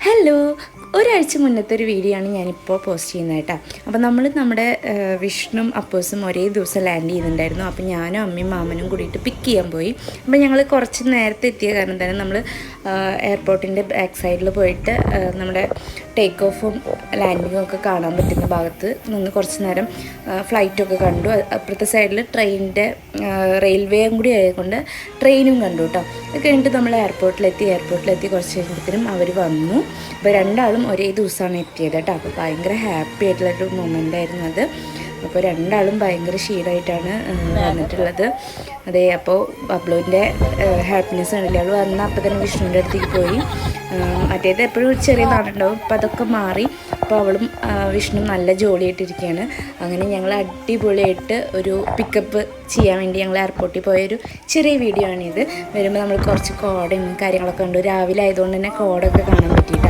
Hello, ഒരാഴ്ച മുന്നത്തെ ഒരു വീഡിയോ ആണ് ഞാനിപ്പോൾ പോസ്റ്റ് ചെയ്യുന്നത് കേട്ടോ. അപ്പോൾ നമ്മുടെ വിഷ്ണും അപ്പൂസും ഒരേ ദിവസം ലാൻഡ് ചെയ്യുന്നുണ്ടായിരുന്നു. അപ്പോൾ ഞാനും അമ്മയും മാമനും കൂടിയിട്ട് പിക്ക് ചെയ്യാൻ പോയി. അപ്പോൾ ഞങ്ങൾ കുറച്ച് നേരത്തെ എത്തിയ കാരണം തന്നെ നമ്മൾ എയർപോർട്ടിൻ്റെ ബാക്ക് സൈഡിൽ പോയിട്ട് നമ്മുടെ ടേക്ക് ഓഫും ലാൻഡിങ്ങും ഒക്കെ കാണാൻ പറ്റുന്ന ഭാഗത്ത് നിന്ന് കുറച്ച് നേരം ഫ്ലൈറ്റൊക്കെ കണ്ടു. അപ്പുറത്തെ സൈഡിൽ ട്രെയിനിൻ്റെ റെയിൽവേയും കൂടി ആയതുകൊണ്ട് ട്രെയിനും കണ്ടു കേട്ടോ. അത് കഴിഞ്ഞിട്ട് നമ്മൾ എയർപോർട്ടിലെത്തി കുറച്ച് കഴിഞ്ഞപ്പോഴത്തേനും അവർ വന്നു. അപ്പോൾ രണ്ടാളും ഒരേ ദിവസമാണ് എത്തിയത് കേട്ടോ. അപ്പോൾ ഭയങ്കര ഹാപ്പി ആയിട്ടുള്ളൊരു മൊമെൻ്റ് ആയിരുന്നു അത്. അപ്പോൾ രണ്ടാളും ഭയങ്കര ക്ഷീണമായിട്ടാണ് വന്നിട്ടുള്ളത്. അതെ, അപ്പോൾ ബബ്ലുവിൻ്റെ ഹാപ്പിനെസ് കണ്ടില്ല. അവൾ വന്നാൽ അപ്പോൾ തന്നെ വിഷ്ണുവിൻ്റെ അടുത്തേക്ക് പോയി. മറ്റേത് എപ്പോഴും ചെറിയ നാടുണ്ടാവും, അപ്പോൾ അതൊക്കെ മാറി. അപ്പോൾ അവളും വിഷ്ണു നല്ല ജോളിയായിട്ടിരിക്കുകയാണ്. അങ്ങനെ ഞങ്ങൾ അടിപൊളിയായിട്ട് ഒരു പിക്കപ്പ് ചെയ്യാൻ വേണ്ടി ഞങ്ങൾ എയർപോർട്ടിൽ പോയൊരു ചെറിയ വീഡിയോ ആണിത്. വരുമ്പോൾ നമ്മൾ കുറച്ച് കോടയും കാര്യങ്ങളൊക്കെ ഉണ്ട്. രാവിലെ ആയതുകൊണ്ട് തന്നെ കോടൊക്കെ കാണാൻ പറ്റിയിട്ടാണ്.